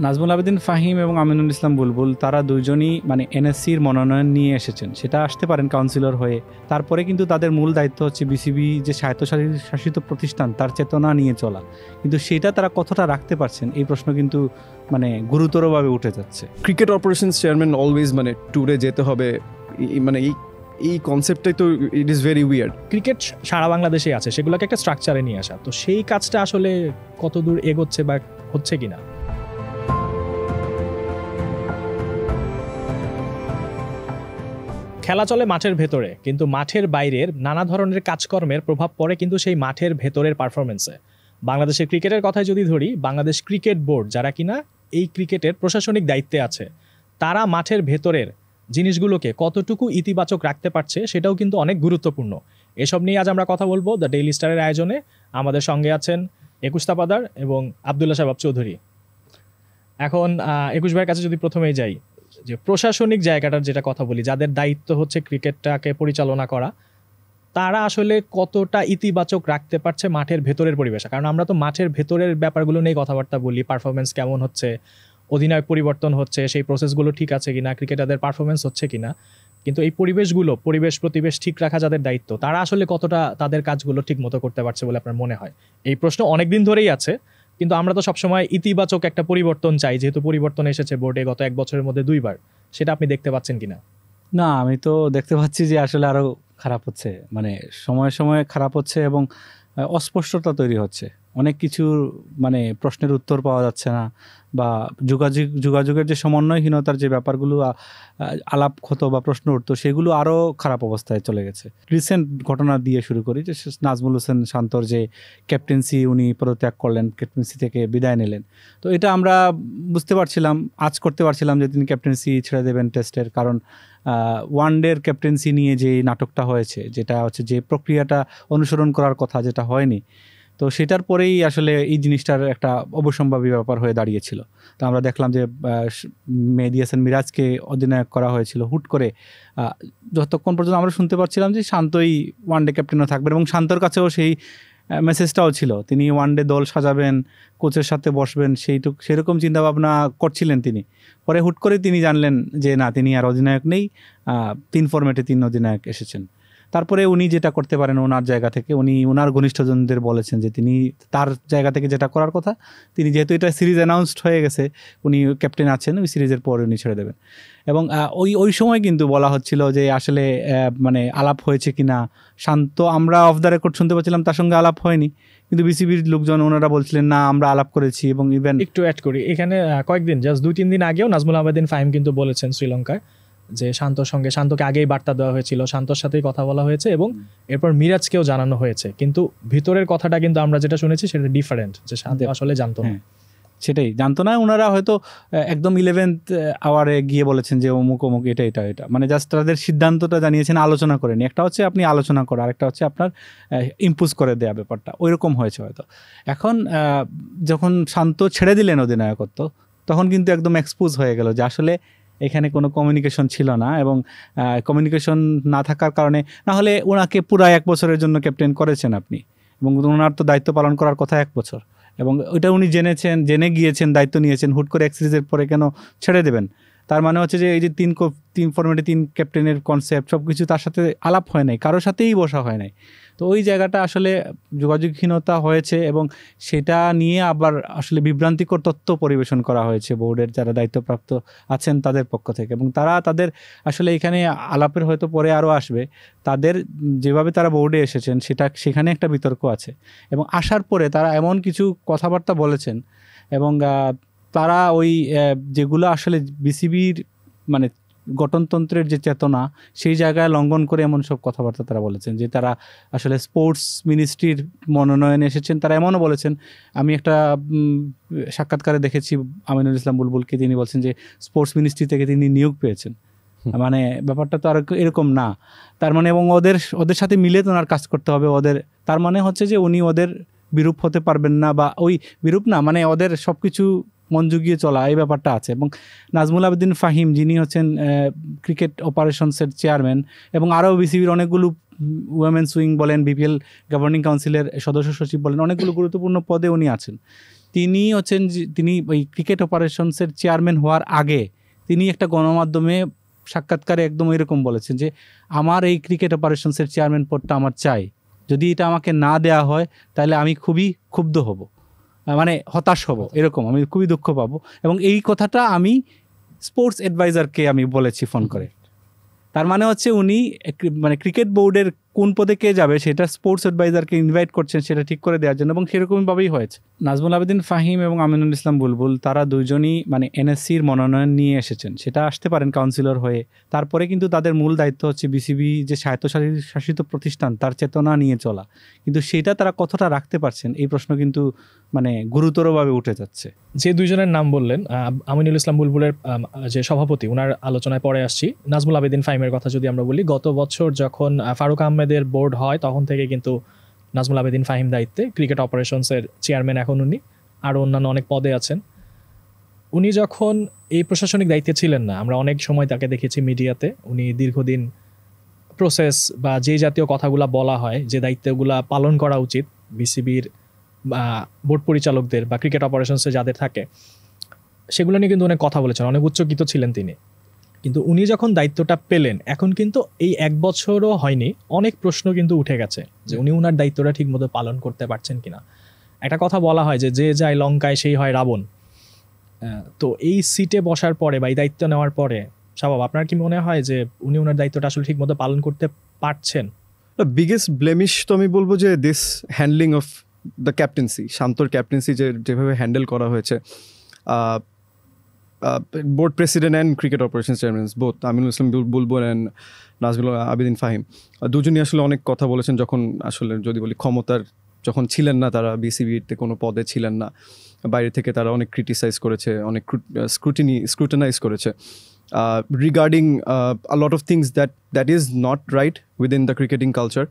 নাজমুল আবেদিন ফাহিম এবং আমিনুল ইসলাম বুলবুল তারা দুইজনই মানে এনএসসির মনোনয়ন নিয়ে এসেছেন, সেটা আসতে পারেন কাউন্সিলর হয়ে। তারপরে কিন্তু তাদের মূল দায়িত্ব হচ্ছে বিসিবি যে স্বায়ত্তশাসিত প্রতিষ্ঠান তার চেতনা নিয়ে চলা, কিন্তু সেটা তারা কতটা রাখতে পারছেন এই প্রশ্ন কিন্তু মানে গুরুতরভাবে উঠে যাচ্ছে। ক্রিকেট অপারেশনস চেয়ারম্যান অলওয়েজ মানে ট্যুরে যেতে হবে, মানে এই কনসেপ্টটাই তো it is very weird. Cricket সারা বাংলাদেশে আছে, সেগুলোকে একটা স্ট্রাকচারে নিয়ে আসা, তো সেই কাজটা আসলে কতদূর এগোচ্ছে বা হচ্ছে কিনা। খেলা চলে মাঠের ভেতরে, কিন্তু মাঠের বাইরের নানা ধরনের কাজকর্মের প্রভাব পড়ে কিন্তু সেই মাঠের ভেতরের পারফরমেন্সে। বাংলাদেশের ক্রিকেটের কথাই যদি ধরি, বাংলাদেশ ক্রিকেট বোর্ড যারা কিনা এই ক্রিকেটের প্রশাসনিক দায়িত্বে আছে, তারা মাঠের ভেতরের জিনিসগুলোকে কতটুকু ইতিবাচক রাখতে পারছে সেটাও কিন্তু অনেক গুরুত্বপূর্ণ। এসব নিয়ে আজ আমরা কথা বলবো দ্য ডেইলি স্টারের আয়োজনে। আমাদের সঙ্গে আছেন একুশ তাপাদার এবং আবদুল্লাহ শাবাব চৌধুরী। এখন একুশ ভাইয়ের কাছে যদি প্রথমেই যাই, যে প্রশাসনিক জায়গাটার যেটা কথা বলি, যাদের দায়িত্ব হচ্ছে ক্রিকেটটাকে পরিচালনা করা, তারা আসলে কতটা ইতিবাচক রাখতে পারছে মাঠের ভেতরের পরিবেশ? কারণ আমরা তো মাঠের ভেতরের ব্যাপারগুলো নিয়ে কথাবার্তা বলি, পারফরমেন্স কেমন হচ্ছে, অধিনায়ক পরিবর্তন হচ্ছে, সেই প্রসেসগুলো ঠিক আছে কিনা, ক্রিকেটারদের পারফরমেন্স হচ্ছে কিনা, কিন্তু এই পরিবেশগুলো প্রতিবেশ ঠিক রাখা যাদের দায়িত্ব, তারা আসলে কতটা তাদের কাজগুলো ঠিক মতো করতে পারছে বলে আপনার মনে হয়? এই প্রশ্ন অনেকদিন ধরেই আছে, কিন্তু আমরা তো সবসময় ইতিবাচক একটা পরিবর্তন চাই, যেহেতু পরিবর্তন এসেছে বোর্ডে গত 1 বছরের মধ্যে 2 বার। সেটা আপনি দেখতে পাচ্ছেন কিনা? না, আমি তো দেখতে পাচ্ছি যে আসলে আরো খারাপ হচ্ছে, মানে সময়ে সময়ে খারাপ হচ্ছে এবং অস্পষ্টতা তৈরি হচ্ছে। অনেক কিছু মানে প্রশ্নের উত্তর পাওয়া যাচ্ছে না, বা যোগাযোগের যে সমন্বয়হীনতার যে ব্যাপারগুলো আলাপ হতো বা প্রশ্ন উঠতো, সেগুলো আরও খারাপ অবস্থায় চলে গেছে। রিসেন্ট ঘটনা দিয়ে শুরু করি, যে নাজমুল হোসেন শান্তর যে ক্যাপ্টেন্সি উনি পদত্যাগ করলেন, ক্যাপ্টেন্সি থেকে বিদায় নিলেন, তো এটা আমরা বুঝতে পারছিলাম, আজ করতে পারছিলাম যে তিনি ক্যাপ্টেন্সি ছেড়ে দেবেন টেস্টের, কারণ ওয়ানডের ক্যাপ্টেন্সি নিয়ে যে নাটকটা হয়েছে, যেটা হচ্ছে যে প্রক্রিয়াটা অনুসরণ করার কথা, যেটা হয়নি, তো সেটার পরেই আসলে এই জিনিসটার একটা অবসম্ভাবী ব্যাপার হয়ে দাঁড়িয়েছিল। তো আমরা দেখলাম যে মেহেদী হাসান মিরাজকে অধিনায়ক করা হয়েছিল হুট করে, যতক্ষণ পর্যন্ত আমরা শুনতে পাচ্ছিলাম যে শান্তই ওয়ানডে ক্যাপ্টেনও থাকবেন, এবং শান্তর কাছেও সেই মেসেজটাও ছিল, তিনি ওয়ানডে দল সাজাবেন, কোচের সাথে বসবেন, সেরকম চিন্তাভাবনা করছিলেন তিনি। পরে হুট করে তিনি জানলেন যে না, তিনি আর অধিনায়ক নেই, 3 ফরম্যাটে 3 অধিনায়ক এসেছেন। তারপরে উনি যেটা করতে পারেন ওনার জায়গা থেকে, উনি ওনার ঘনিষ্ঠজনদের বলেছেন যে তিনি তার জায়গা থেকে যেটা করার কথা, তিনি যেহেতু এটা সিরিজ অ্যানাউন্সড হয়ে গেছে, উনি ক্যাপ্টেন আছেন, ওই সিরিজের পরে উনি ছেড়ে দেবেন। এবং ওই সময় কিন্তু বলা হচ্ছিল যে আসলে মানে আলাপ হয়েছে কিনা, শান্ত আমরা অফ দ্য রেকর্ড শুনতে পাচ্ছিলাম তার সঙ্গে আলাপ হয়নি, কিন্তু বিসিবির লোকজন ওনারা বলছিলেন না আমরা আলাপ করেছি। এবং ইভেন একটু অ্যাড করি এখানে, কয়েকদিন জাস্ট 2-3 দিন আগেও নাজমুল আবেদিন ফাহিম কিন্তু বলেছেন শ্রীলঙ্কায় যে শান্তকে আগেই বার্তা দেওয়া হয়েছিল, শান্তর সাথেই কথা বলা হয়েছে এবং এরপর মিরাজকেও জানানো হয়েছে, কিন্তু ভিতরের কথাটা কিন্তু আমরা যেটা শুনেছি সেটা ডিফারেন্ট, যে শান্ত আসলে জানতো না। সেটাই জানতো না, ওনারা হয়তো একদম 11th আওয়ারে গিয়ে বলেছেন যে অমুক অমুক এটা, মানে জাস্ট তাদের সিদ্ধান্তটা জানিয়েছেন, আলোচনা করেনি। একটা হচ্ছে আপনি আলোচনা করা, আরেকটা হচ্ছে আপনার ইম্পোজ করে দেওয়া, ব্যাপারটা ওইরকম হয়েছে হয়তো। এখন যখন শান্ত ছেড়ে দিলেন অধিনায়কত্ব, তখন কিন্তু একদম এক্সপোজ হয়ে গেল যে আসলে এখানে কোনো কমিউনিকেশন ছিল না, এবং কমিউনিকেশন না থাকার কারণে, না হলে ওনাকে পুরো 1 বছরের জন্য ক্যাপ্টেন করেছেন আপনি, এবং ওনার তো দায়িত্ব পালন করার কথা 1 বছর, এবং ওইটা উনি জেনে গিয়েছেন, দায়িত্ব নিয়েছেন, হুট করে 1 সিরিজের পরে কেন ছেড়ে দেবেন? তার মানে হচ্ছে যে এই যে 3 ফরম্যাটে 3 ক্যাপ্টেনের কনসেপ্ট সব কিছু তার সাথে আলাপ হয় নাই, কারোর সাথেই বসা হয় নাই। তো ওই জায়গাটা আসলে যোগাযোগহীনতা হয়েছে, এবং সেটা নিয়ে আবার আসলে বিভ্রান্তিকর তথ্য পরিবেশন করা হয়েছে বোর্ডের যারা দায়িত্বপ্রাপ্ত আছেন তাদের পক্ষ থেকে, এবং তাদের আসলে এখানে আলাপের হয়তো পরে আরও আসবে, তাদের যেভাবে তারা বোর্ডে এসেছেন সেখানে একটা বিতর্ক আছে, এবং আসার পরে তারা এমন কিছু কথাবার্তা বলেছেন, এবং তারা ওই যেগুলো আসলে বিসিবির মানে গঠনতন্ত্রের যে চেতনা, সেই জায়গায় লঙ্ঘন করে এমন সব কথাবার্তা তারা বলেছেন, যে তারা আসলে স্পোর্টস মিনিস্ট্রির মনোনয়নে এসেছেন। তারা এমনও বলেছেন, আমি একটা সাক্ষাৎকারে দেখেছি আমিনুল ইসলাম বুলবুলকে, তিনি বলছেন যে স্পোর্টস মিনিস্ট্রি থেকে তিনি নিয়োগ পেয়েছেন। মানে ব্যাপারটা তো আর এরকম না, তার মানে, এবং ওদের সাথে মিলে তো ওনার কাজ করতে হবে, তার মানে হচ্ছে যে উনি ওদের বিরূপ হতে পারবেন না, বা ওই বিরূপ না, মানে ওদের সব কিছু মন জুগিয়ে চলা, এই ব্যাপারটা আছে। এবং নাজমুল আবেদিন ফাহিম, যিনি হচ্ছেন ক্রিকেট অপারেশনসের চেয়ারম্যান, এবং আরও বিসিবির অনেকগুলো উইমেন্স উইং বলেন, বিপিএল গভর্নিং কাউন্সিলের সদস্য সচিব বলেন, অনেকগুলো গুরুত্বপূর্ণ পদে উনি আছেন, তিনি হচ্ছেন তিনি ওই ক্রিকেট অপারেশনসের চেয়ারম্যান হওয়ার আগে তিনি একটা গণমাধ্যমে সাক্ষাৎকারে একদম এরকম বলেছেন যে আমার এই ক্রিকেট অপারেশনসের চেয়ারম্যান পদটা আমার চাই, যদি এটা আমাকে না দেয়া হয় তাহলে আমি খুবই ক্ষুব্ধ হব, মানে হতাশ হব, এরকম আমি খুবই দুঃখ পাবো। এবং এই কথাটা আমি স্পোর্টস অ্যাডভাইজারকে আমি বলেছি ফোন করে। তার মানে হচ্ছে উনি মানে ক্রিকেট বোর্ডের কোন পদে কে যাবে সেটা স্পোর্টস অ্যাডভাইজারকে ইনভাইট করছেন সেটা ঠিক করে দেওয়ার জন্য, এবং সেরকমভাবেই হয়েছে। নাজমুল আবেদিন ফাহিম এবং আমিনুল ইসলাম বুলবুল তারা দুইজনই মানে এনএসসির মনোনয়ন নিয়ে এসেছেন, সেটা আসতে পারেন কাউন্সিলর হয়ে। তারপরে কিন্তু তাদের মূল দায়িত্ব হচ্ছে বিসিবি যে স্বায়ত্তশাসিত প্রতিষ্ঠান তার চেতনা নিয়ে চলা, কিন্তু সেটা তারা কতটা রাখতে পারছেন এই প্রশ্ন কিন্তু মানে গুরুতরভাবে উঠে যাচ্ছে। যে দুইজনের নাম বললেন, আমিনুল ইসলাম বুলবুলের যে সভাপতি, ওনার আলোচনায় পরে আসছি। নাজমুল আবেদিন ফাহিমের কথা যদি আমরা বলি, গত বছর যখন ফারুক আহমেদের বোর্ড হয় তখন থেকে কিন্তু নাজমুল আবেদিন ফাহিম দায়িত্বে, ক্রিকেট অপারেশনসের চেয়ারম্যান এখন উনি, আরও অন্যান্য অনেক পদে আছেন। উনি যখন এই প্রশাসনিক দায়িত্বে ছিলেন না, আমরা অনেক সময় তাকে দেখেছি মিডিয়াতে, উনি দীর্ঘদিন প্রসেস বা যে জাতীয় কথাগুলো বলা হয়, যে দায়িত্বগুলো পালন করা উচিত বিসিবির বোর্ড পরিচালকদের বা ক্রিকেট অপারেশনসে যাদের থাকে, সেগুলো নিয়ে কিন্তু অনেক কথা বলেছেন, অনেক উচ্চকিত ছিলেন তিনি। কিন্তু উনি যখন দায়িত্বটা পেলেন, এখন কিন্তু এই 1 বছরও হয়নি, অনেক প্রশ্ন কিন্তু উঠে গেছে যে উনি ওনার দায়িত্বটা ঠিকমতো পালন করতে পারছেন কিনা। একটা কথা বলা হয় যে যে যায় লঙ্কায় সেই হয় রাবণ। তো এই সিটে বসার পরে বা এই দায়িত্ব নেওয়ার পরে শাবাব, আপনার কি মনে হয় যে উনি ওনার দায়িত্বটা আসলে ঠিকমতো পালন করতে পারছেন? বিগেস্ট ব্লেমিশ তো আমি বলবো যে this handling of the captaincy, শান্তর ক্যাপ্টেন্সি যেভাবে হ্যান্ডেল করা হয়েছে, board president and cricket operations chairman, both Aminul Islam Bulbul and Nazmul Abedin Fahim, দুজনই আসলে অনেক কথা বলেছেন যখন আসলে যদি বলি ক্ষমতার যখন ছিলেন না, তারা বিসিবিতে কোনো পদে ছিলেন না, বাইরে থেকে তারা অনেক ক্রিটিসাইজ করেছে, অনেক স্ক্রুটিনাইজ করেছে regarding a lot of things that is not right within the cricketing culture.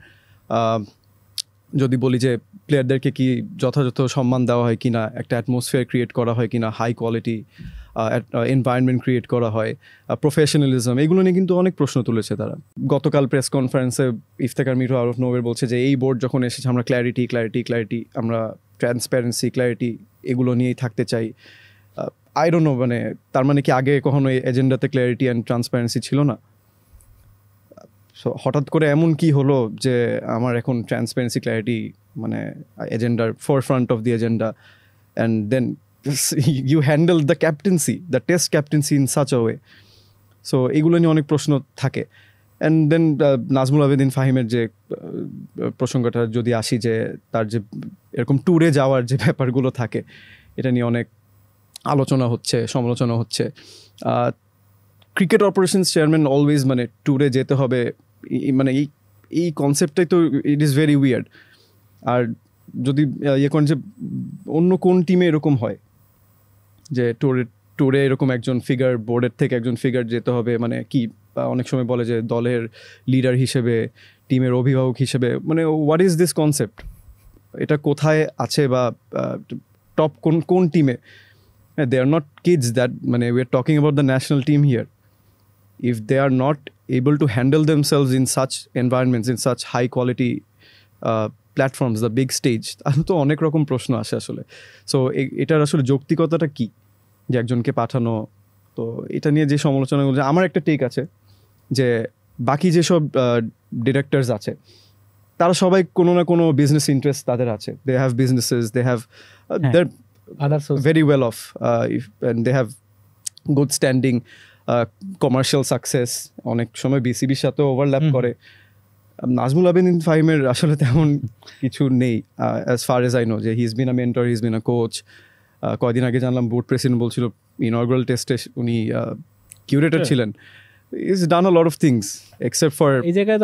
যদি বলি যে প্লেয়ারদেরকে কি যথাযথ সম্মান দেওয়া হয় কিনা, একটা অ্যাটমসফিয়ার ক্রিয়েট করা হয় কিনা, হাই কোয়ালিটি এনভায়রনমেন্ট ক্রিয়েট করা হয়, প্রফেশনালিজম, এগুলো নিয়ে কিন্তু অনেক প্রশ্ন তুলেছে তারা। গতকাল প্রেস কনফারেন্সে ইফতেখার মিঠু আউট অফ নোওয়ের বলছে যে এই বোর্ড যখন এসেছে আমরা ক্ল্যারিটি, আমরা ট্রান্সপারেন্সি, ক্ল্যারিটি এগুলো নিয়েই থাকতে চাই। আই ডোন্ট নো, মানে তার মানে কি আগে কখনো এই এজেন্ডাতে ক্ল্যারিটি অ্যান্ড ট্রান্সপারেন্সি ছিল না? সো হঠাৎ করে এমন কি হলো যে আমার এখন ট্রান্সপারেন্সি, ক্ল্যারিটি মানে এজেন্ডার forefront of the agenda, and then you handle the captaincy, the test captaincy in such a way. So এগুলো নিয়ে অনেক প্রশ্ন থাকে। অ্যান্ড দেন নাজমুল আবেদিন ফাহিমের যে প্রসঙ্গটা যদি আসি, যে তার যে এরকম ট্যুরে যাওয়ার যে ব্যাপারগুলো থাকে, এটা নিয়ে অনেক আলোচনা হচ্ছে, সমালোচনা হচ্ছে। ক্রিকেট অপারেশনস চেয়ারম্যান অলওয়েজ মানে ট্যুরে যেতে হবে, মানে এই কনসেপ্টটাই তো ইট ইজ ভেরি উইয়ার্ড। আর যদি ইয়ে করেন যে অন্য কোন টিমে এরকম হয় যে ট্যুরে এরকম একজন ফিগার, বোর্ডের থেকে একজন ফিগার যেতে হবে, মানে কি অনেক সময় বলে যে দলের লিডার হিসেবে, টিমের অভিভাবক হিসেবে, মানে হোয়াট ইজ দিস কনসেপ্ট? এটা কোথায় আছে বা টপ কোন টিমে? They are not kids that, we are talking about the national team here. If they are not able to handle themselves in such environments, in such high quality platforms, the big stage, তাহলে তো অনেক রকম প্রশ্ন আসে আসলে। So এটার আসলে যৌক্তিকতাটা কি যে একজনকে পাঠানো? তো এটা নিয়ে যে সমালোচনাগুলো, আমার একটা টেক আছে যে বাকি যেসব ডিরেক্টরস আছে তারা সবাই কোনো না কোনো বিজনেস ইন্টারেস্ট তাদের আছে। They have businesses, they have their very well off, and they have good standing, commercial success, অনেক সময় বিসিবির সাথে ওভারল্যাপ করে। নাজমুল আবেদিন ফাহিমের আসলে তেমন কিছু নেই, as far as I know, যে he's been a mentor, he's been a coach. কয়েকদিন আগে জানলাম বোর্ড প্রেসিডেন্ট বলছিল ইনঅগ্রাল টেস্টে উনি কিউরেটর ছিলেন। He's done a lot of things except for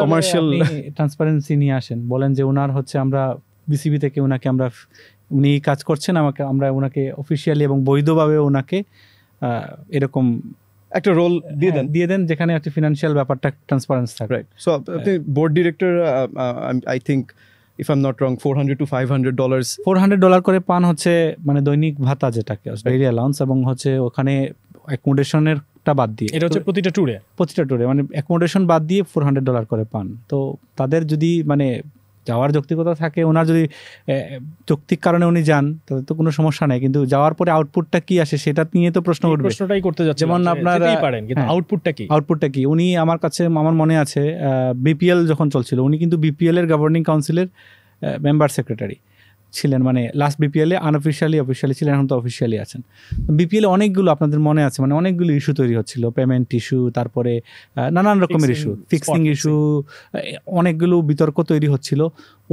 commercial. Transparency নিয়ে আসেন, বলেন যে ওনার হচ্ছে আমরা বিসিবি থেকে ওনাকে উনি কাজ করছেন, আমরা ওনাকে অফিসিয়ালি এবং বৈধভাবে ওনাকে এরকম একটা রোল দিয়ে দেন যেখানে একটা ফিনান্সিয়াল ব্যাপারটা ট্রান্সপারেন্স থাকে। রাইট। সো আপনি board director, I think if I am not wrong, $400 to $500 করে পান হচ্ছে মানে দৈনিক ভাতা, যেটাকে ডেইলি অ্যালাউন্স, এবং হচ্ছে ওখানে অ্যাকোমোডেশনেরটা বাদ দিয়ে, এটা হচ্ছে প্রতিটা ট্যুরে মানে অ্যাকোমোডেশন বাদ দিয়ে $400 করে পান। তো তাদের যদি মানে যাওয়ার যৌক্তিকতা থাকে, ওনার যদি যৌক্তিক কারণে উনি যান তাহলে তো কোনো সমস্যা নাই, কিন্তু যাওয়ার পরে আউটপুটটা কি আসে সেটা নিয়ে তো প্রশ্ন উঠবে। প্রশ্নটাই করতে যাচ্ছি, যেমন আপনার পারেন, কিন্তু আউটপুটটা কি উনি আমার কাছে আমার মনে আছে বিপিএল যখন চলছিল উনি কিন্তু বিপিএল এর গভর্নিং কাউন্সিলের মেম্বার সেক্রেটারি ছিলেন, মানে লাস্ট বিপিএল এ অনঅফিশিয়ালি ছিলেন, এখন তো অফিসিয়ালি আছেন। বিপিএল এ অনেকগুলো আপনাদের মনে আছে, মানে অনেকগুলো ইস্যু তৈরি হচ্ছিল, পেমেন্ট ইস্যু, তারপরে নানান রকমের ইস্যু, ফিক্সিং ইস্যু, অনেকগুলো বিতর্ক তৈরি হচ্ছিল।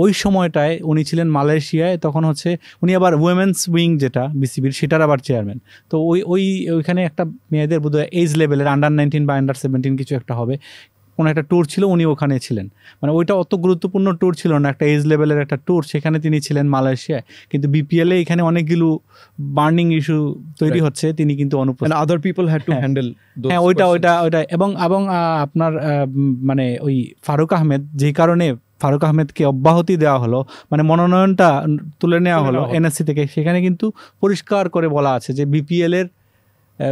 ওই সময়টায় উনি ছিলেন মালয়েশিয়ায়, তখন হচ্ছে উনি আবার উইমেন্স উইং যেটা বিসিবির সেটার আবার চেয়ারম্যান। তো ওইখানে একটা মেয়েদের বোধহয় এজ লেভেলের আন্ডার-19 বা আন্ডার-17 কিছু একটা হবে, কোনো একটা ট্যুর ছিল, উনি ওখানে ছিলেন। মানে ওইটা অত গুরুত্বপূর্ণ ট্যুর ছিল না, একটা এজ লেভেলের একটা ট্যুর, সেখানে তিনি ছিলেন মালয়েশিয়ায়। কিন্তু বিপিএলে এখানে অনেকগুলো বার্নিং ইস্যু তৈরি হচ্ছে, তিনি কিন্তু অনুপস্থিত। Other people had to handle. হ্যাঁ, ওইটা এবং আপনার মানে ওই ফারুক আহমেদ, যেই কারণে ফারুক আহমেদকে অব্যাহতি দেওয়া হলো, মানে মনোনয়নটা তুলে নেওয়া হলো এনএসসি থেকে, সেখানে কিন্তু পরিষ্কার করে বলা আছে যে বিপিএল এর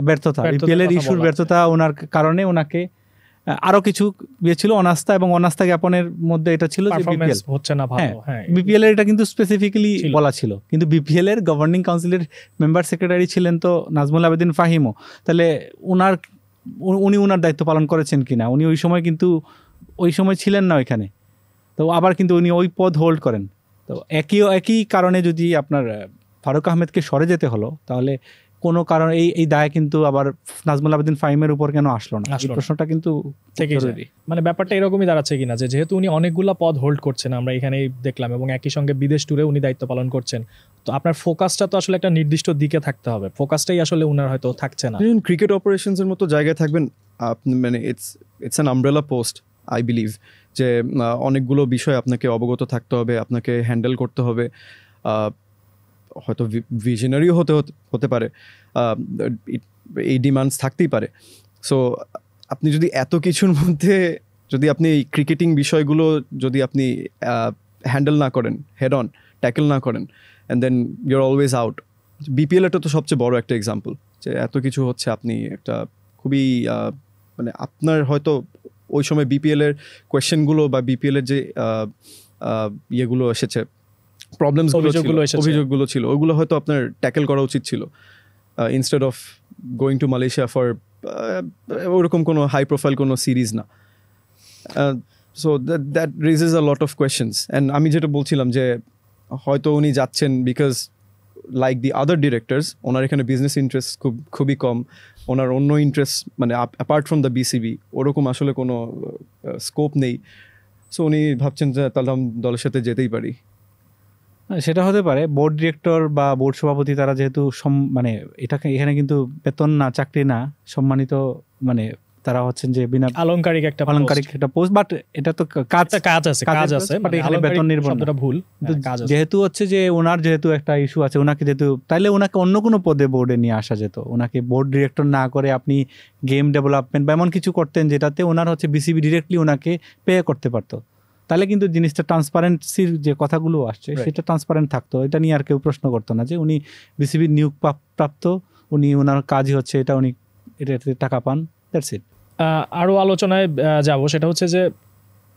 ব্যর্থতা, বিপিএল এর ইস্যুর ব্যর্থতা ওনার কারণে ওনাকে আরো কিছু ইয়ে ছিল, অনাস্থা এবং অনাস্থা জ্ঞাপনের মধ্যে এটা ছিল যে বিপিএল হচ্ছে না ভালো। হ্যাঁ, বিপিএল এর এটা কিন্তু স্পেসিফিক্যালি বলা ছিল, কিন্তু বিপিএল এর গভর্নিং কাউন্সিলের মেম্বার সেক্রেটারি ছিলেন তো নাজমুল আবেদিন ফাহিমও। তাহলে উনি ওনার দায়িত্ব পালন করেছেন কিনা, উনি ওই সময় কিন্তু ওই সময় ছিলেন না ওইখানে, তো আবার কিন্তু উনি ওই পদ হোল্ড করেন। তো একই কারণে যদি আপনার ফারুক আহমেদকে সরে যেতে হলো, তাহলে কোনো কারণ এই দায় কিন্তু আবার নাজমুল আবেদিন ফাহিমের উপর কেন আসলো না, এই প্রশ্নটা কিন্তু জরুরি। মানে ব্যাপারটা এরকমই দাঁড়াচ্ছে কিনা যে যেহেতু উনি অনেকগুলা পদ হোল্ড করছেন, আমরা এখানেই দেখলাম, এবং একই সঙ্গে বিদেশ ট্যুরে উনি দায়িত্ব পালন করছেন, তো আপনার ফোকাসটা তো আসলে একটা নির্দিষ্ট দিকে থাকতে হবে, ফোকাসটাই আসলে উনার হয়তো থাকছে না। ক্রিকেট অপারেশনস এর মতো জায়গায় থাকবেন আপনি, মানে it's an umbrella post I believe, যে অনেকগুলো বিষয় আপনাকে অবগত থাকতে হবে, আপনাকে হ্যান্ডেল করতে হবে, হয়তো ভিশনারিও হতে পারে, এই ডিমান্ডস থাকতেই পারে। সো আপনি যদি এত কিছুর মধ্যে যদি আপনি এই ক্রিকেটিং বিষয়গুলো যদি আপনি হ্যান্ডেল না করেন, হেড অন ট্যাকেল না করেন, and then your always out. BPL এটা তো সবচেয়ে বড় একটা এক্সাম্পল, যে এত কিছু হচ্ছে, আপনি একটা খুবই মানে আপনার হয়তো ওই সময় বিপিএলের কোয়েশ্চেনগুলো বা বিপিএলের যে ইয়েগুলো এসেছে, অভিযোগগুলো ছিল, ওগুলো হয়তো আপনার ট্যাকেল করা উচিত ছিল, instead of going to Malaysia for ওরকম কোনো হাই প্রোফাইল কোনো সিরিজ না। So that raises a lot of questions. And আমি যেটা বলছিলাম যে হয়তো উনি যাচ্ছেন because like the other directors, ওনার এখানে বিজনেস ইন্টারেস্ট খুবই কম, ওনার অন্য ইন্টারেস্ট মানে অ্যাপার্ট ফ্রম দ্য বিসিবি ওরকম আসলে কোনো স্কোপ নেই। সো উনি ভাবছেন যে তাহলে আমি দলের সাথে যেতেই পারি। সেটা হতে পারে। বোর্ড ডিরেক্টর বা বোর্ড সভাপতি তারা যেহেতু মানে এখানে কিন্তু বেতন না, চাকরি না, সম্মানিত, মানে তারা হচ্ছেন যে বিনা আলংকারিক একটা পোস্ট, বাট এটা তো কাজ আছে, বাট এখানে বেতন নির্ভর না, ভুল। যেহেতু হচ্ছে যে ওনার যেহেতু একটা ইস্যু আছে, ওনাকে যেহেতু তাইলে ওনাকে অন্য কোনো পদে বোর্ডে নিয়ে আসা যেত, ওনাকে বোর্ড ডিরেক্টর না করে আপনি গেম ডেভেলপমেন্ট বা এমন কিছু করতেন যেটাতে ওনার হচ্ছে বিসিবি ডিরেক্টলি ওনাকে পে করতে পারতো, তাহলে কিন্তু জিনিসটা ট্রান্সপারেন্সির যে কথাগুলো আসছে সেটা ট্রান্সপারেন্ট থাকতো, এটা নিয়ে আর কেউ প্রশ্ন করতো না যে উনি বিসিবির নিয়োগ প্রাপ্ত, উনি ওনার কাজই হচ্ছে এটা, উনি এটাতে টাকা পান, দ্যাটস ইট। আরও আলোচনায় যাব, সেটা হচ্ছে যে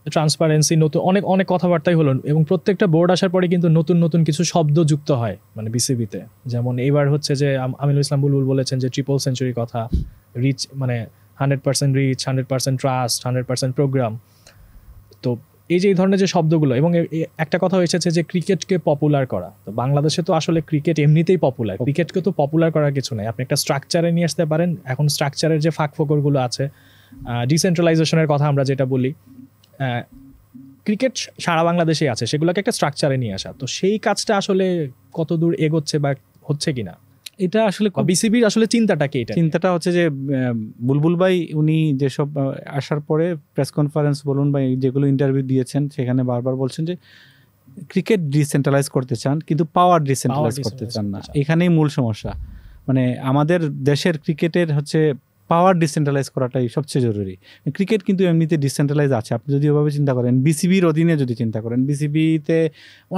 ট্রান্সপারেন্সি, নতুন অনেক কথাবার্তাই হলো, এবং প্রত্যেকটা বোর্ড আসার পরে কিন্তু নতুন নতুন কিছু শব্দ যুক্ত হয় মানে বিসিবিতে। যেমন এইবার হচ্ছে যে আমিনুল ইসলাম বুলবুল বলেছেন যে ট্রিপল সেঞ্চুরির কথা, রিচ মানে 100% রিচ, 100% ট্রাস্ট, 100% প্রোগ্রাম। তো এই যে এই ধরনের যে শব্দগুলো, এবং একটা কথা এসেছে যে ক্রিকেটকে পপুলার করা। তো বাংলাদেশে তো আসলে ক্রিকেট এমনিতেই পপুলার, ক্রিকেটকে তো পপুলার করার কিছু নাই, আপনি একটা স্ট্রাকচারে নিয়ে আসতে পারেন। এখন স্ট্রাকচারের যে ফাঁকফোকরগুলো আছে, ডিসেন্ট্রালাইজেশনের কথা আমরা যেটা বলি, ক্রিকেট সারা বাংলাদেশেই আছে, সেগুলোকে একটা স্ট্রাকচারে নিয়ে আসা। তো সেই কাজটা আসলে কতদূর এগোচ্ছে বা হচ্ছে কিনা, এটা আসলে বিসিবির আসলে চিন্তাটা কি? চিন্তাটা হচ্ছে যে বুলবুল ভাই উনি যেসব আসার পরে প্রেস কনফারেন্স বলুন বা যেগুলো ইন্টারভিউ দিয়েছেন, সেখানে বারবার বলছেন যে ক্রিকেট ডিসেন্ট্রালাইজ করতে চান, কিন্তু পাওয়ার ডিসেন্ট্রালাইজ করতে চান না। এখানেই মূল সমস্যা। মানে আমাদের দেশের ক্রিকেটের হচ্ছে পাওয়ার ডিসেন্ট্রালাইজ করাটাই সবচেয়ে জরুরি। ক্রিকেট কিন্তু এমনিতে ডিসেন্ট্রালাইজ আছে, আপনি যদি ওভাবে চিন্তা করেন, বিসিবির অধীনে যদি চিন্তা করেন, বিসিবিতে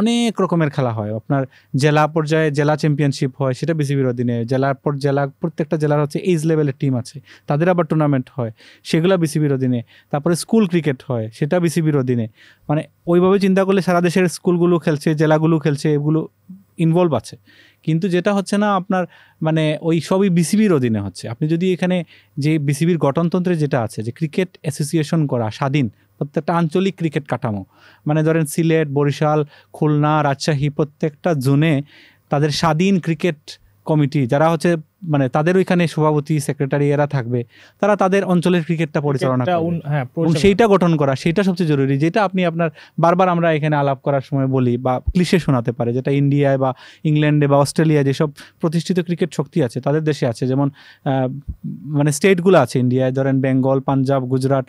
অনেক রকমের খেলা হয়, আপনার জেলা পর্যায়ে জেলা চ্যাম্পিয়নশিপ হয়, সেটা বিসিবির অধীনে, জেলার পর জেলা, প্রত্যেকটা জেলার হচ্ছে এইজ লেভেলের টিম আছে, তাদের আবার টুর্নামেন্ট হয়, সেগুলো বিসিবির অধীনে, তারপরে স্কুল ক্রিকেট হয়, সেটা বিসিবির অধীনে। মানে ওইভাবে চিন্তা করলে সারা দেশের স্কুলগুলো খেলছে, জেলাগুলো খেলছে, এগুলো ইনভলভ আছে। কিন্তু যেটা হচ্ছে না আপনার মানে ওই সবই বিসিবির অধীনে হচ্ছে। আপনি যদি এখানে যে বিসিবির গঠনতন্ত্রে যেটা আছে যে ক্রিকেট অ্যাসোসিয়েশন করা স্বাধীন, প্রত্যেকটা আঞ্চলিক ক্রিকেট কাঠামো, মানে ধরেন সিলেট, বরিশাল, খুলনা, রাজশাহী, প্রত্যেকটা জোনে তাদের স্বাধীন ক্রিকেট কমিটি, যারা হচ্ছে মানে তাদের ওইখানে সভাপতি, সেক্রেটারি এরা থাকবে, তারা তাদের অঞ্চলের ক্রিকেটটা পরিচালনা করবে এবং সেইটা গঠন করা, সেইটা সবচেয়ে জরুরি। যেটা আপনি আপনার বারবার আমরা এখানে আলাপ করার সময় বলি বা ক্লিশে শোনাতে পারে, যেটা ইন্ডিয়ায় বা ইংল্যান্ডে বা অস্ট্রেলিয়ায় যেসব প্রতিষ্ঠিত ক্রিকেট শক্তি আছে তাদের দেশে আছে, যেমন মানে স্টেটগুলো আছে ইন্ডিয়ায়, ধরেন বেঙ্গল, পাঞ্জাব, গুজরাট,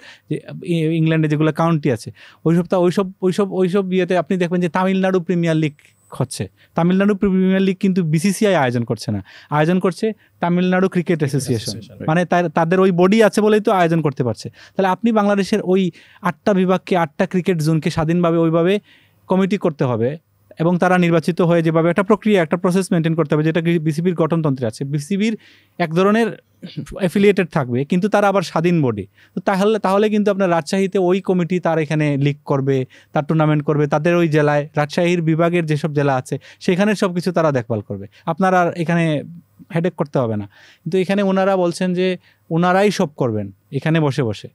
ইংল্যান্ডে যেগুলো কাউন্টি আছে, ওইসব ইয়েতে আপনি দেখবেন যে তামিলনাড়ু প্রিমিয়ার লিগ হচ্ছে। তামিলনাড়ু প্রিমিয়ার লিগ কিন্তু বিসিসিআই আয়োজন করছে না, আয়োজন করছে তামিলনাড়ু ক্রিকেট অ্যাসোসিয়েশন। মানে তাদের ওই বডি আছে বলেই তো আয়োজন করতে পারছে। তাহলে আপনি বাংলাদেশের ওই 8টা বিভাগকে, 8টা ক্রিকেট জোনকে স্বাধীনভাবে ওইভাবে কমিটি করতে হবে এবং তারা নির্বাচিত হয়ে যেভাবে একটা প্রক্রিয়া, একটা প্রসেস মেনটেন করতে হবে, যেটা বিসিবির গঠনতন্ত্রে আছে। বিসিবির এক ধরনের অ্যাফিলিয়েটেড থাকবে কিন্তু তারা আবার স্বাধীন বডি। তো তাহলে কিন্তু আপনার রাজশাহীতে ওই কমিটি তার এখানে লিগ করবে, তার টুর্নামেন্ট করবে, তাদের ওই জেলায়, রাজশাহীর বিভাগের যেসব জেলা আছে সেখানে সব কিছু তারা দেখভাল করবে, আপনার আর এখানে হেডেক করতে হবে না। কিন্তু এখানে ওনারা বলছেন যে ওনারাই সব করবেন, এখানে বসে বসে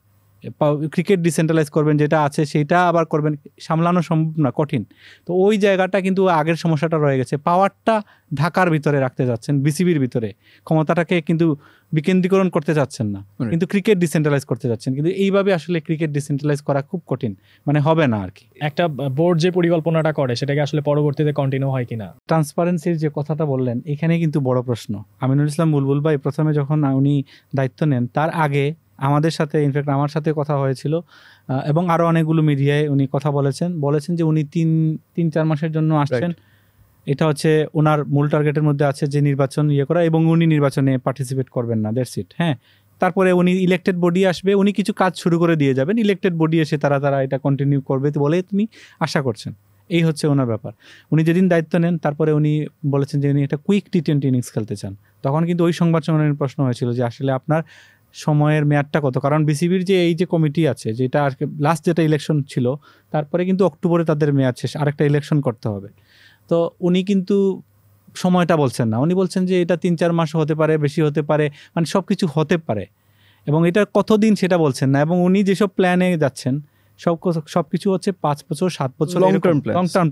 ক্রিকেট ডিসেন্ট্রালাইজ করবেন, যেটা আছে সেইটা আবার করবেন, সামলানো সম্ভব না, কঠিন। তো ওই জায়গাটা কিন্তু আগের সমস্যাটা রয়ে গেছে। পাওয়ারটা ঢাকার ভিতরে রাখতে যাচ্ছেন, বিসিবির ভিতরে ক্ষমতাটাকে কিন্তু বিকেন্দ্রীকরণ করতে চাচ্ছেন না, কিন্তু ক্রিকেট ডিসেন্ট্রালাইজ করতে যাচ্ছেন। কিন্তু এইভাবে আসলে ক্রিকেট ডিসেন্ট্রালাইজ করা খুব কঠিন, মানে হবে না আর কি। একটা বোর্ড যে পরিকল্পনাটা করে সেটাকে আসলে পরবর্তীতে কন্টিনিউ হয় কিনা। ট্রান্সপারেন্সির যে কথাটা বললেন, এখানে কিন্তু বড় প্রশ্ন। আমিনুল ইসলাম বুলবুল ভাই প্রথমে যখন উনি দায়িত্ব নেন, তার আগে আমাদের সাথে, ইনফ্যাক্ট আমার সাথে কথা হয়েছিল এবং আরও অনেকগুলো মিডিয়ায় উনি কথা বলেছেন যে উনি 3-4 মাসের জন্য আসছেন। এটা হচ্ছে ওনার মূল টার্গেটের মধ্যে আছে যে নির্বাচন করা, এবং উনি নির্বাচনে পার্টিসিপেট করবেন না, দ্যাটস ইট। হ্যাঁ, তারপরে উনি ইলেক্টেড বডি আসবে, উনি কিছু কাজ শুরু করে দিয়ে যাবেন, ইলেক্টেড বডি এসে তারা এটা কন্টিনিউ করবে বলে তিনি আশা করছেন। এই হচ্ছে ওনার ব্যাপার। উনি যেদিন দায়িত্ব নেন তারপরে উনি বলেছেন যে উনি একটা কুইক T20 ইনিংস খেলতে চান। তখন কিন্তু ওই সংবাদ সম্মেলনের প্রশ্ন হয়েছিল যে আসলে আপনার সময়ের মেয়াদটা কত, কারণ বিসিবির যে এই যে কমিটি আছে, যেটা আর লাস্ট যেটা ইলেকশন ছিল, তারপরে কিন্তু অক্টোবরে তাদের মেয়াদ শেষ, আরেকটা ইলেকশন করতে হবে। তো উনি কিন্তু সময়টা বলছেন না, উনি বলছেন যে এটা 3-4 মাস হতে পারে, বেশি হতে পারে, মানে সব কিছু হতে পারে, এবং এটা কতদিন সেটা বলছেন না। এবং উনি যেসব প্ল্যানে যাচ্ছেন সব কিছু হচ্ছে 5 বছর 7 বছর লং টার্ম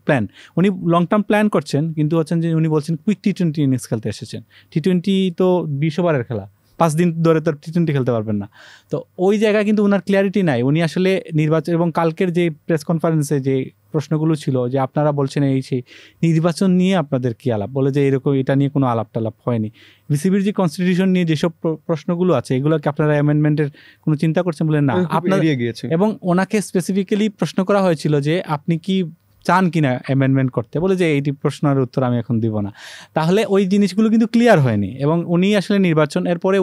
প্ল্যান। উনি লং টার্ম প্ল্যান করছেন, কিন্তু হচ্ছেন যে উনি বলছেন কুইক T20 ইনিংস খেলতে এসেছেন। T20 তো 20 ওভারের খেলা, 5 দিন ধরে তো T20 খেলতে পারবেন না। তো ওই জায়গায় কিন্তু ওনার ক্লিয়ারিটি নাই। উনি আসলে নির্বাচন, এবং কালকের যে প্রেস কনফারেন্সে যে প্রশ্নগুলো ছিল যে আপনারা বলছেন এই সেই নির্বাচন নিয়ে আপনাদের কি আলাপ, বলে যে এরকম এটা নিয়ে কোনো আলাপ টালাপ হয়নি। বিসিবির যে কনস্টিটিউশন নিয়ে যেসব প্রশ্নগুলো আছে এগুলোকে আপনারা অ্যামেন্ডমেন্টের কোনো চিন্তা করছেন বলে না, আপনার। এবং ওনাকে স্পেসিফিক্যালি প্রশ্ন করা হয়েছিল যে আপনি কি চান কিনা অ্যামেন্ডমেন্ট করতে, বলে যে এইটি প্রশ্নের উত্তর আমি এখন দিব না। তাহলে ওই জিনিসগুলো কিন্তু ক্লিয়ার হয়নি, এবং উনি আসলে নির্বাচন এরপরে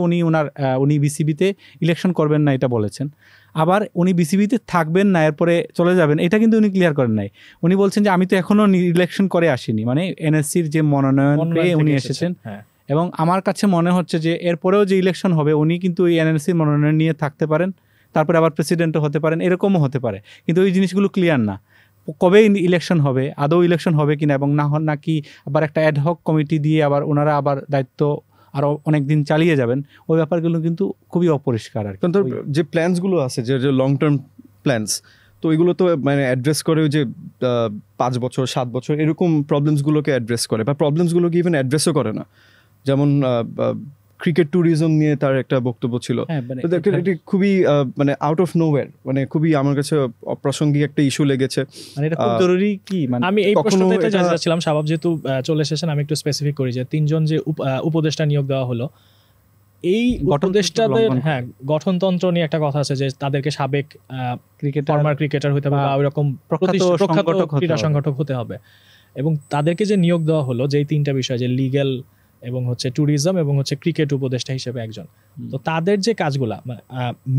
উনি বিসিবিতে ইলেকশন করবেন না এটা বলেছেন। আবার উনি বিসিবিতে থাকবেন না, এরপরে চলে যাবেন, এটা কিন্তু উনি ক্লিয়ার করেন নাই। উনি বলছেন যে আমি তো এখনো ইলেকশন করে আসিনি, মানে এনএসসির যে মনোনয়ন পেয়ে উনি এসেছেন। এবং আমার কাছে মনে হচ্ছে যে এরপরেও যে ইলেকশন হবে উনি কিন্তু ওই এনএসসির মনোনয়ন নিয়ে থাকতে পারেন, তারপরে আবার প্রেসিডেন্টও হতে পারেন, এরকমও হতে পারে। কিন্তু ওই জিনিসগুলো ক্লিয়ার না, কবে ইলেকশন হবে, আদৌ ইলেকশন হবে কিনা, এবং নাকি আবার একটা অ্যাডহক কমিটি দিয়ে আবার ওনারা আবার দায়িত্ব আরও অনেক দিন চালিয়ে যাবেন, ওই ব্যাপারগুলো কিন্তু খুবই অপরিষ্কার আর কি। যে প্ল্যানসগুলো আছে, যে লং টার্ম প্ল্যানস, তো এগুলো তো মানে অ্যাড্রেস করে যে 5 বছর 7 বছর এরকম প্রবলেমসগুলোকে অ্যাড্রেস করে, বা প্রবলেমসগুলোকে ইভেন অ্যাড্রেসও করে না। যেমন ক্রিকেট ট্যুরিজম নিয়ে তার একটা বক্তব্য ছিল, এটি খুবই মানে আউট অফ নোওয়্যার, মানে খুবই আমার কাছে অপ্রাসঙ্গিক একটা ইস্যু লেগেছে। এটা খুব জরুরি কি, আমি এই প্রশ্নটাতে যাচ্ছিলাম, শাবাব যেহেতু চলে এসেছেন, আমি একটু স্পেসিফিক করি যে 3 জন যে উপদেষ্টা নিয়োগ দেওয়া হলো, এই উপদেষ্টাদের গঠনতন্ত্র নিয়ে একটা কথা আছে যে তাদেরকে সাবেক ক্রিকেটার হতে হবে বা ওইরকম প্রখ্যাত ক্রীড়া সংগঠক হতে হবে, এবং তাদেরকে যে নিয়োগ দেওয়া হলো যে এই 3টা বিষয়, যে লিগ্যাল এবং হচ্ছে ট্যুরিজম এবং হচ্ছে ক্রিকেট উপদেষ্টা হিসেবে একজন। তো তাদের যে কাজগুলা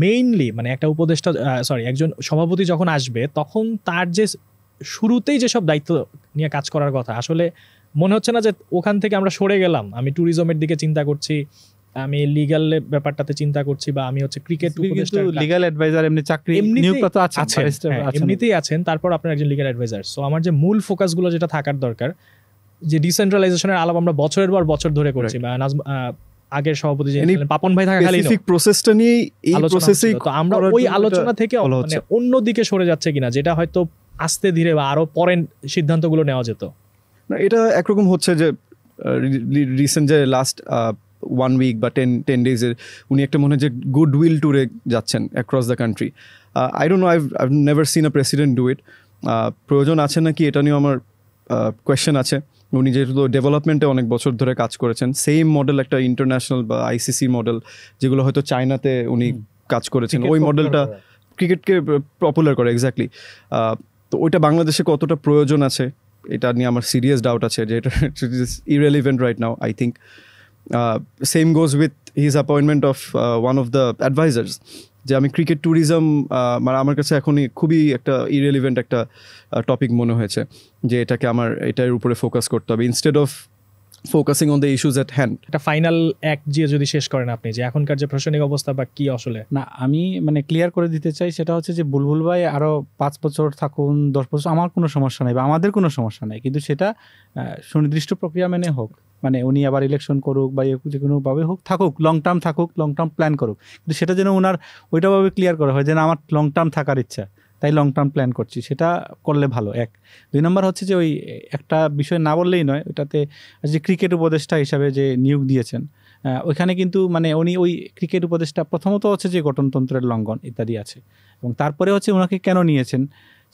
মেইনলি মানে একটা উপদেষ্টা একজন সভাপতি যখন আসবে তখন তার যে শুরুতেই যেসব দায়িত্ব নিয়ে কাজ করার কথা, আসলে মনে হচ্ছে না যে ওখান থেকে আমরা সরে গেলাম, আমি ট্যুরিজমের দিকে চিন্তা করছি, আমি লিগ্যাল ব্যাপারটাতে চিন্তা করছি, বা আমি হচ্ছে ক্রিকেট উপদেষ্টা লিগ্যাল অ্যাডভাইজার এমনি চাকরি নিয়োগকৃত আছেন, এমনিতেই আছেন, তারপর আপনার একজন লিগ্যাল অ্যাডভাইজার। সো আমার যে মূল ফোকাসগুলো যেটা থাকার দরকার, যে ডিসেন্ট্রালাইজেশনের আলাপ আমরা বছরের পর বছর ধরে করছি, বা আগের সভাপতি যে পাপন ভাই থাকা খালি প্রসেসটা নিয়ে এই প্রসেসেই তো আমরা ওই আলোচনা থেকে মানে অন্য দিকে সরে যাচ্ছে কিনা, যেটা হয়তো আস্তে ধীরে বা আরো পরে সিদ্ধান্তগুলো নেওয়া যেত। না, এটা একরকম হচ্ছে যে রিসেন্ট যে লাস্ট 1 উইক বা 10 ডেজের উনি একটা মনে হয় যে গুড উইল ট্যুরে যাচ্ছেন across the country. I don't know, I've never seen a president do it. প্রয়োজন আছে নাকি এটা নিয়েও আমার কোয়েশ্চেন আছে। উনি যেহেতু ডেভেলপমেন্টে অনেক বছর ধরে কাজ করেছেন, সেম মডেল একটা ইন্টারন্যাশনাল বা আইসিসি মডেল যেগুলো হয়তো চায়নাতে উনি কাজ করেছেন, ওই মডেলটা ক্রিকেটকে পপুলার করে এক্স্যাক্টলি। তো ওইটা বাংলাদেশে কতটা প্রয়োজন আছে এটা নিয়ে আমার সিরিয়াস ডাউট আছে, যে এটা irrelevant right now I think. Same goes with his appointment of one of the advisers, যে আমি ক্রিকেট ট্যুরিজম মানে আমার কাছে এখনই খুবই একটা ইরেলিভেন্ট একটা টপিক মনে হয়েছে, যে এটাকে আমার এটার উপরে ফোকাস করতে হবে instead of focusing on the issues at hand. এটা ফাইনাল এক যে যদি শেষ করেন আপনি, যে এখনকার যে প্রশাসনিক অবস্থা বা কি আসলে। না, আমি মানে ক্লিয়ার করে দিতে চাই, সেটা হচ্ছে যে বুলবুল ভাই আরো 5 বছর থাকুন, 10 বছর, আমার কোনো সমস্যা নেই বা আমাদের কোনো সমস্যা নেই, কিন্তু সেটা সুনির্দিষ্ট প্রক্রিয়া মেনে হোক। মানে উনি আবার ইলেকশন করুক বা যে কোনোভাবে হোক, থাকুক, লং টার্ম থাকুক, লং টার্ম প্ল্যান করুক, কিন্তু সেটা যেন ওনার ওইটাভাবে ক্লিয়ার করা হয় যে না, আমার লং টার্ম থাকার ইচ্ছা, তাই লং টার্ম প্ল্যান করছি, সেটা করলে ভালো। 2 নম্বর হচ্ছে যে ওই একটা বিষয় না বললেই নয়, ওটাতে যে ক্রিকেট উপদেষ্টা হিসাবে যে নিয়োগ দিয়েছেন, ওইখানে কিন্তু মানে উনি ওই ক্রিকেট উপদেষ্টা প্রথমত হচ্ছে যে গঠনতন্ত্রের লঙ্ঘন ইত্যাদি আছে, এবং তারপরে হচ্ছে ওনাকে কেন নিয়েছেন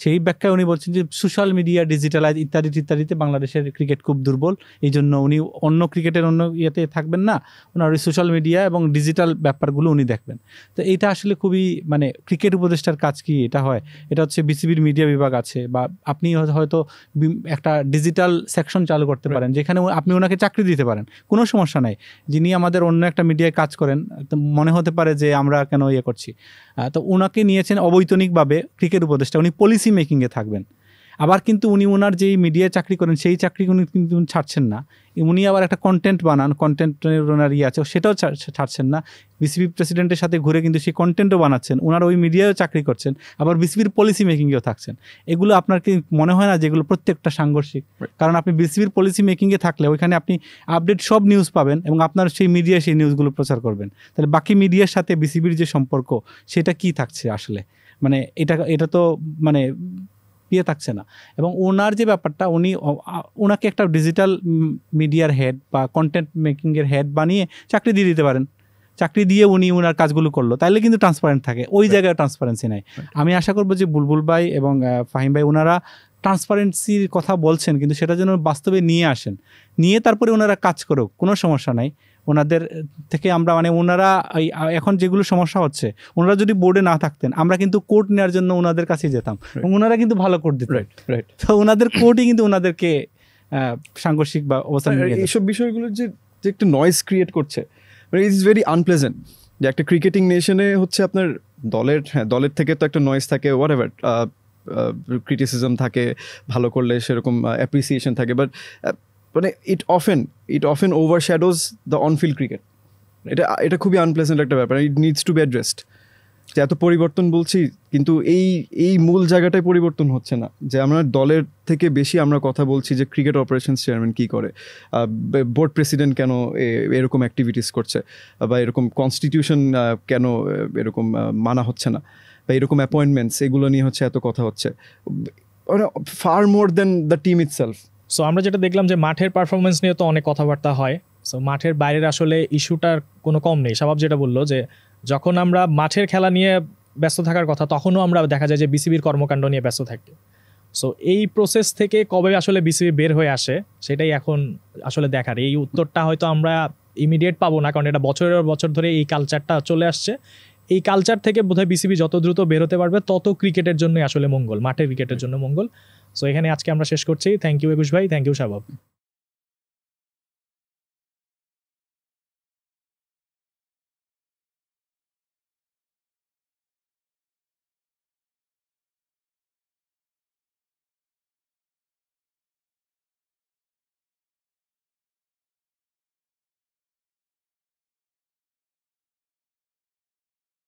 সেই ব্যাখ্যায় উনি বলছেন যে সোশ্যাল মিডিয়া, ডিজিটালাইজ ইত্যাদিতে বাংলাদেশের ক্রিকেট খুব দুর্বল, এই জন্য উনি অন্য ক্রিকেটের অন্য ইয়েতে থাকবেন না, ওনার ওই সোশ্যাল মিডিয়া এবং ডিজিটাল ব্যাপারগুলো উনি দেখবেন। তো এইটা আসলে খুবই মানে ক্রিকেট উপদেষ্টার কাজ কি এটা হয়? এটা হচ্ছে বিসিবির মিডিয়া বিভাগ আছে, বা আপনি হয়তো একটা ডিজিটাল সেকশন চালু করতে পারেন, যেখানে আপনি ওনাকে চাকরি দিতে পারেন, কোনো সমস্যা নাই। যিনি আমাদের অন্য একটা মিডিয়ায় কাজ করেন, তো মনে হতে পারে যে আমরা কেন ইয়ে করছি, তো ওনাকে নিয়েছেন অবৈতনিকভাবে ক্রিকেট উপদেষ্টা, উনি পলিসি মেকিংয়ে থাকবেন। আবার কিন্তু উনি ওনার যেই মিডিয়ায় চাকরি করেন সেই চাকরি উনি কিন্তু ছাড়ছেন না, উনি আবার একটা কন্টেন্ট বানান, কন্টেন্টের ওনার আছে সেটাও ছাড়ছেন না, বিসিবি প্রেসিডেন্টের সাথে ঘুরে কিন্তু সেই কন্টেন্টও বানাচ্ছেন, ওনার ওই মিডিয়ায়ও চাকরি করছেন, আবার বিসিবির পলিসি মেকিংয়েও থাকছেন। এগুলো আপনার কি মনে হয় না যেগুলো প্রত্যেকটা সাংঘর্ষিক? কারণ আপনি বিসিবির পলিসি মেকিংয়ে থাকলে ওইখানে আপনি আপডেট সব নিউজ পাবেন এবং আপনার সেই মিডিয়ায় সেই নিউজগুলো প্রচার করবেন, তাহলে বাকি মিডিয়ার সাথে বিসিবির যে সম্পর্ক সেটা কি থাকছে আসলে? মানে এটা তো মানে ইয়ে থাকছে না। এবং ওনার যে ব্যাপারটা, ওনাকে একটা ডিজিটাল মিডিয়ার হেড বা কন্টেন্ট মেকিংয়ের হেড বানিয়ে চাকরি দিয়ে দিতে পারেন, চাকরি দিয়ে উনি ওনার কাজগুলো করলো, তাহলে কিন্তু ট্রান্সপারেন্ট থাকে। ওই জায়গায় ট্রান্সপারেন্সি নাই। আমি আশা করবো যে বুলবুল ভাই এবং ফাহিম ভাই ওনারা ট্রান্সপারেন্সির কথা বলছেন, কিন্তু সেটা যেন বাস্তবে নিয়ে আসেন, নিয়ে তারপরে ওনারা কাজ করুক, কোনো সমস্যা নাই। ওনাদের থেকে আমরা মানে ওনারা এখন যেগুলো সমস্যা হচ্ছে, ওনারা যদি বোর্ডে না থাকতেন আমরা কিন্তু কোর্ট নেওয়ার জন্য ওনাদের কাছেই যেতাম, এবং ওনারা কিন্তু ভালো কোর্ট দিতেন। তো ওনাদের কোর্টই কিন্তু ওনাদেরকে সাংঘর্ষিক বা অবস্থান, এইসব বিষয়গুলো যে একটা নয়েজ ক্রিয়েট করছে, ইট ইজ ভেরি আনপ্লেজেন্ট। যে একটা ক্রিকেটিং নেশনে হচ্ছে আপনার দলের থেকে তো একটা নয়েজ থাকে, হোয়াট এভার ক্রিটিসিজম থাকে, ভালো করলে সেরকম অ্যাপ্রিসিয়েশন থাকে, বাট মানে it often overshadows the on field cricket. এটা খুবই আনপ্লেজেন্ট একটা ব্যাপার, it needs to be addressed. যে এত পরিবর্তন বলছি, কিন্তু এই মূল জায়গাটায় পরিবর্তন হচ্ছে না, যে আমরা দলের থেকে বেশি আমরা কথা বলছি যে ক্রিকেট অপারেশনস চেয়ারম্যান কী করে, বোর্ড প্রেসিডেন্ট কেন এরকম অ্যাক্টিভিটিস করছে, বা এরকম কনস্টিটিউশন কেন এরকম মানা হচ্ছে না, বা এরকম অ্যাপয়েন্টমেন্টস, এগুলো নিয়ে হচ্ছে এত কথা হচ্ছে, far more than the team itself. So আমরা যেটা দেখলাম যে মাঠের পারফরমেন্স নিয়ে তো অনেক কথাবার্তা হয়, সো মাঠের বাইরের আসলে ইস্যুটার কোনো কম নেই। শাবাব যেটা বললো যে যখন আমরা মাঠের খেলা নিয়ে ব্যস্ত থাকার কথা, তখনও আমরা দেখা যায় যে বিসিবির কর্মকাণ্ড নিয়ে ব্যস্ত থাকি। সো এই প্রসেস থেকে কবে আসলে বিসিবি বের হয়ে আসে সেটাই এখন আসলে দেখার। এই উত্তরটা হয়তো আমরা ইমিডিয়েট পাবো না, কারণ এটা বছরের বছর ধরে এই কালচারটা চলে আসছে। এই কালচার থেকে বোধহয় বিসিবি যত দ্রুত বের হতে পারবে তত ক্রিকেটের জন্যই আসলে মঙ্গল, মাঠের ক্রিকেটের জন্য মঙ্গল। সো এখানে আজকে আমরা শেষ করছি। থ্যাংক ইউ একুশ ভাই, থ্যাংক ইউ শাবাব।